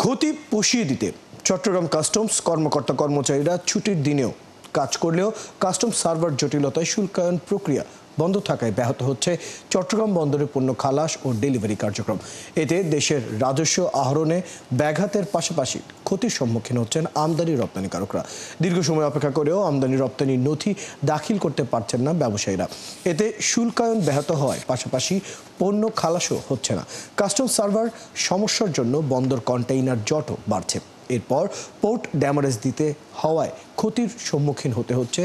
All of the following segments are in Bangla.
ক্ষতি পুষিয়ে দিতে চট্টগ্রাম কাস্টমস কর্মকর্তা কর্মচারীরা ছুটির দিনেও কাজ করলেও কাস্টমস সার্ভার জটিলতায় শুল্কায়ন প্রক্রিয়া বন্ধ থাকায় ব্যাহত হচ্ছে চট্টগ্রাম বন্দরের পণ্য খালাস ও ডেলিভারি কার্যক্রম। এতে দেশের রাজস্ব আহরণে ব্যাঘাতের পাশাপাশি ক্ষতির সম্মুখীন হচ্ছেন আমদানি রপ্তানিকারকরা। দীর্ঘ সময় অপেক্ষা করেও আমদানি রপ্তানির নথি দাখিল করতে পারছেন না ব্যবসায়ীরা। এতে শুল্কায়ন ব্যাহত হওয়ায় পাশাপাশি পণ্য খালাসও হচ্ছে না। কাস্টমস সার্ভার সমস্যার জন্য বন্দর কন্টেইনার জটও বাড়ছে। এরপর পোর্ট ড্যামারেজ দিতে হওয়ায় ক্ষতির সম্মুখীন হতে হচ্ছে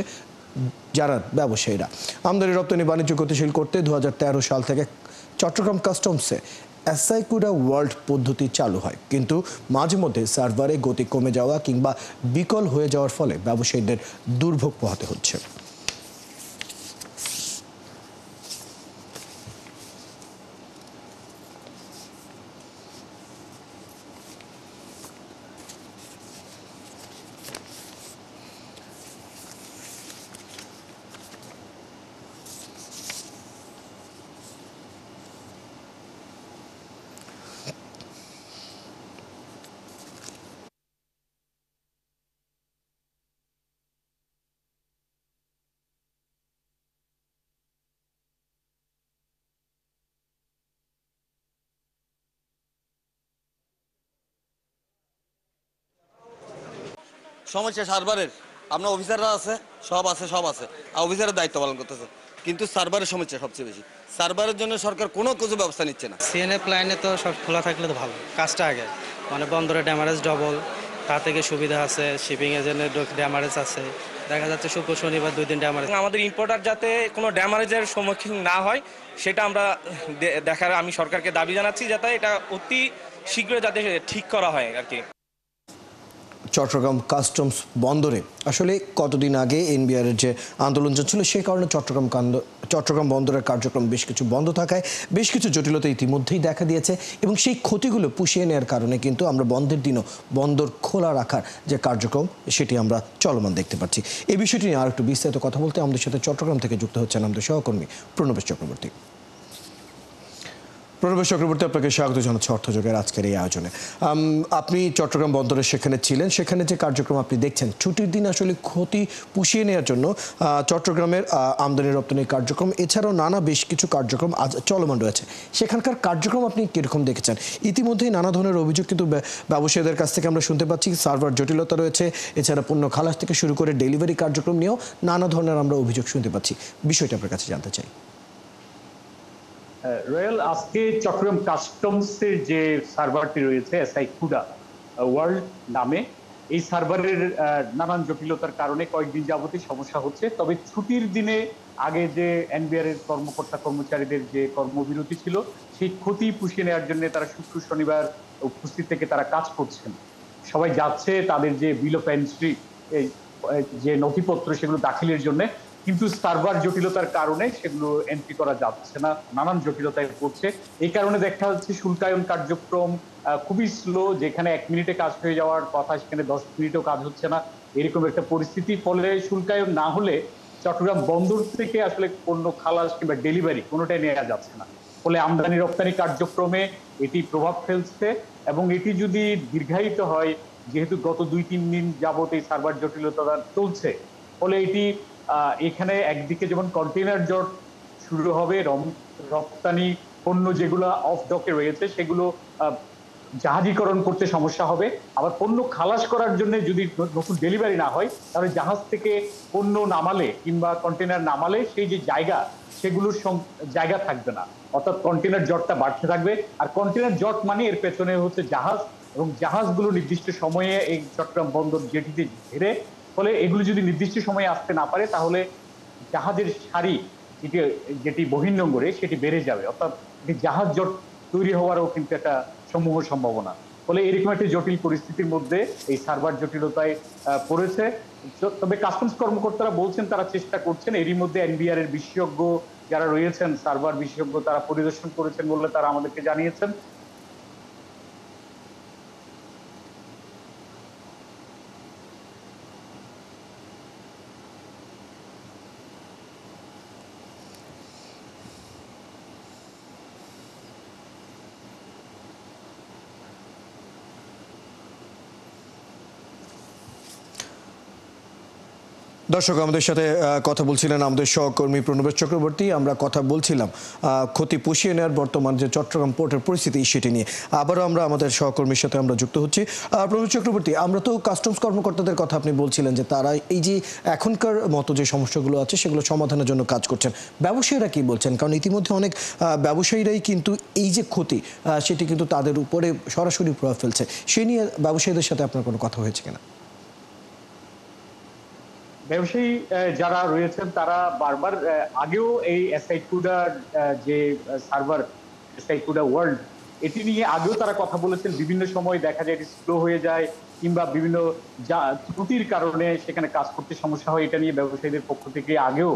যারা ব্যবসায়ীরা। আমদানি রপ্তানি বাণিজ্য গতিশীল করতে 2013 সাল থেকে চট্টগ্রাম কাস্টমসে অ্যাসাইকুডা ওয়ার্ল্ড পদ্ধতি চালু হয়, কিন্তু মাঝে মধ্যে সার্ভারে গতি কমে যাওয়া কিংবা বিকল হয়ে যাওয়ার ফলে ব্যবসায়ীদের দুর্ভোগ পোহাতে হচ্ছে। সমস্যা সার্ভারের আপনার অফিসাররা আছে, সব আছে আর অফিসারের দায়িত্ব পালন করতেছে, কিন্তু সার্ভারের সমস্যা সবচেয়ে বেশি। সার্ভারের জন্য সরকার কোনো কিছু ব্যবস্থা নিচ্ছে না। সিএনএফ লাইনে তো সব খোলা থাকলে তো ভালো, কাজটা আগে মানে বন্দরে ড্যামারেজ ডবল, তা থেকে সুবিধা আছে, শিপিং এজেন্টের ড্যামারেজ আছে, দেখা যাচ্ছে শুক্র শনিবার 2 দিন ড্যামারেজ। আমাদের ইম্পোর্টার যাতে কোনো ড্যামারেজের সম্মুখীন না হয় সেটা আমরা দেখার আমি সরকারকে দাবি জানাচ্ছি, যাতে এটা অতি শীঘ্রই যাতে ঠিক করা হয় আর কি। চট্টগ্রাম কাস্টমস বন্দরে আসলে কতদিন আগে এনবিআর এর যে আন্দোলন চলছিল, সেই কারণে চট্টগ্রাম বন্দরের কার্যক্রম বেশ কিছু বন্ধ থাকায় বেশ কিছু জটিলতা ইতিমধ্যেই দেখা দিয়েছে, এবং সেই ক্ষতিগুলো পুষিয়ে নেওয়ার কারণে কিন্তু আমরা বন্ধের দিনও বন্দর খোলা রাখার যে কার্যক্রম সেটি আমরা চলমান দেখতে পাচ্ছি। এই বিষয়টি নিয়ে আর একটু বিস্তারিত কথা বলতে আমাদের সাথে চট্টগ্রাম থেকে যুক্ত হচ্ছেন আমাদের সহকর্মী প্রণবেশ চক্রবর্তী। প্রণবেশ চক্রবর্তী, আপনাকে স্বাগত জানাচ্ছি অর্থযোগের আজকের এই আয়োজনে। আপনি চট্টগ্রাম বন্দরে সেখানে ছিলেন, সেখানে যে কার্যক্রম আপনি দেখছেন ছুটির দিন আসলে ক্ষতি পুষিয়ে নেওয়ার জন্য চট্টগ্রামের আমদানি রপ্তানি কার্যক্রম এছাড়াও নানা বেশ কিছু কার্যক্রম আজ চলমান রয়েছে। সেখানকার কার্যক্রম আপনি কীরকম দেখেছেন? ইতিমধ্যেই নানা ধরনের অভিযোগ কিন্তু ব্যবসায়ীদের কাছ থেকে আমরা শুনতে পাচ্ছি, সার্ভার জটিলতা রয়েছে, এছাড়া পণ্য খালাস থেকে শুরু করে ডেলিভারি কার্যক্রম নিয়েও নানা ধরনের আমরা অভিযোগ শুনতে পাচ্ছি। বিষয়টা আপনার কাছে জানতে চাই। রয়্যাল, আজকে চট্টগ্রাম কাস্টমসের যে সার্ভারটি রয়েছে অ্যাসাইকুডা ওয়ার্ল্ড নামে, এই সার্ভারের নানান জটিলতার কারণে কয়েকদিন যাবতই সমস্যা হচ্ছে। তবে ছুটির দিনে আগে যে এনবিআর এর কর্মকর্তা কর্মচারীদের যে কর্মবিরতি ছিল, সেই ক্ষতি পুষিয়ে নেওয়ার জন্য তারা শুক্র শনিবার উপস্থিত থেকে তারা কাজ করছেন। সবাই যাচ্ছে তাদের যে বিল অফ এন্ট্রি, যে নথিপত্র সেগুলো দাখিলের জন্য, কিন্তু সার্ভার জটিলতার কারণে সেগুলো এন্ট্রি করা যাচ্ছে না, নানান জটিলতায় পড়ছে। এই কারণে দেখা যাচ্ছে শুল্কায়ন কার্যক্রম খুবই স্লো, যেখানে 1 মিনিটে কাজ হয়ে যাওয়ার কথা সেখানে 10 মিনিটও কাজ হচ্ছে না, এরকম একটা পরিস্থিতি। ফলে শুল্কায়ন না হলে চট্টগ্রাম বন্দর থেকে আসলে পণ্য খালাস কিংবা ডেলিভারি কোনোটাই নেওয়া যাচ্ছে না। ফলে আমদানি রপ্তানি কার্যক্রমে এটি প্রভাব ফেলছে, এবং এটি যদি দীর্ঘায়িত হয়, যেহেতু গত 2-3 দিন যাবত এই সার্ভার জটিলতা চলছে, ফলে এটি এখানে একদিকে যেমন কন্টেইনার জট শুরু হবে, রপ্তানি পণ্য যেগুলো অফ ডকে রয়েছে সেগুলো জাহাজীকরণ করতে সমস্যা হবে। আবার পণ্য খালাস করার জন্য যদি নতুন ডেলিভারি না হয়, তাহলে জাহাজ থেকে পণ্য নামালে কিংবা কন্টেইনার নামালে সেই যে জায়গা, সেগুলোর জায়গা থাকবে না, অর্থাৎ কন্টেইনার জটটা বাড়তে থাকবে। আর কন্টেইনার জট মানে এর পেছনে হচ্ছে জাহাজ, এবং জাহাজগুলো নির্দিষ্ট সময়ে এই চট্টগ্রাম বন্দর জেটিতে ঘেরে, ফলে এগুলো যদি নির্দিষ্ট সময়ে আসতে না পারে তাহলে জাহাজের সারি যেটি বহির্নোঙরে সেটি বেড়ে যাবে, অর্থাৎ জাহাজ জট তৈরি হওয়ারও কিন্তু একটা সমূহ সম্ভাবনা। ফলে এরকম একটা জটিল পরিস্থিতির মধ্যে এই সার্ভার জটিলতায় পড়েছে। তবে কাস্টমস কর্মকর্তারা বলছেন তারা চেষ্টা করছেন। এরই মধ্যে এনবিআর এর বিশেষজ্ঞ যারা রয়েছেন, সার্ভার বিশেষজ্ঞ, তারা পরিদর্শন করেছেন বলে তারা আমাদেরকে জানিয়েছেন। দর্শক, আমাদের সাথে কথা বলছিলেন আমাদের সহকর্মী প্রণবেশ চক্রবর্তী। আমরা কথা বলছিলাম ক্ষতি পুষিয়ে নেওয়ার বর্তমান যে চট্টগ্রাম পোর্টের পরিস্থিতি সেটি নিয়ে। আবারও আমরা আমাদের সহকর্মীর সাথে আমরা যুক্ত হচ্ছি। প্রণবেশ চক্রবর্তী, আমরা তো কাস্টমস কর্মকর্তাদের কথা আপনি বলছিলেন যে তারা এই যে এখনকার মতো যে সমস্যাগুলো আছে সেগুলো সমাধানের জন্য কাজ করছেন। ব্যবসায়ীরা কি বলছেন? কারণ ইতিমধ্যে অনেক ব্যবসায়ীরাই কিন্তু এই যে ক্ষতি সেটি কিন্তু তাদের উপরে সরাসরি প্রভাব ফেলছে। সে নিয়ে ব্যবসায়ীদের সাথে আপনার কোনো কথা হয়েছে কিনা? ব্যবসায়ী যারা রয়েছেন তারা বারবার আগেও এই এসআইকুডার যে সার্ভার এসআইকুডা ওয়ার্ল্ড, এটি নিয়ে আগেও তারা কথা বলেছেন। বিভিন্ন সময় দেখা যায় এটি স্লো হয়ে যায় কিংবা বিভিন্ন ত্রুটির কারণে সেখানে কাজ করতে সমস্যা হয়। এটা নিয়ে ব্যবসায়ীদের পক্ষ থেকে আগেও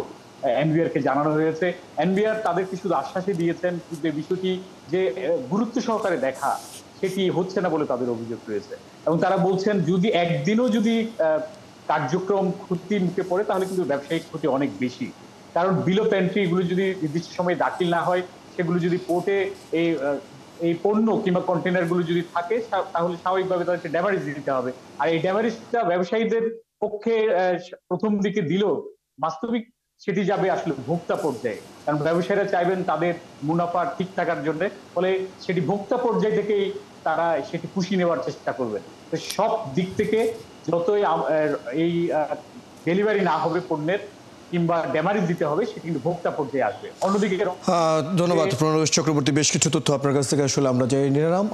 এনবিআর কে জানানো হয়েছে। এনবিআর তাদেরকে শুধু আশ্বাসই দিয়েছেন, কিন্তু এই বিষয়টি যে গুরুত্ব সহকারে দেখা সেটি হচ্ছে না বলে তাদের অভিযোগ রয়েছে। এবং তারা বলছেন যদি একদিনও যদি কার্যক্রম ক্ষতির মুখে পড়ে তাহলে কিন্তু ব্যবসায়িক ক্ষতি অনেক বেশি। কারণ বিল অফ এন্ট্রি এগুলো যদি নির্দিষ্ট সময়ে দাখিল না হয়, সেগুলো যদি পোর্টে এই পণ্য কিংবা কন্টেনার গুলো যদি থাকে, তাহলে স্বাভাবিকভাবে তাদেরকে ড্যামারেজ দিতে হবে। আর এই ড্যামারেজটা ব্যবসায়ীদের পক্ষে প্রথম দিকে দিলেও বাস্তবিক সেটি যাবে আসলে ভোক্তা পর্যায়ে। কারণ ব্যবসায়ীরা চাইবেন তাদের মুনাফা ঠিক থাকার জন্য, ফলে সেটি ভোক্তা পর্যায় থেকেই তারা সেটি পুষিয়ে নেওয়ার চেষ্টা করবেন। তো সব দিক থেকে যতই এই ডেলিভারি না হবে পণ্যের কিংবা ড্যামারেজ দিতে হবে, সেটি কিন্তু ভোক্তা পর্যায়ে আসবে। অন্যদিকে ধন্যবাদ প্রণবেশ চক্রবর্তী। বেশ কিছু তথ্য আপনার কাছ থেকে আসলে আমরা জেনে নিলাম।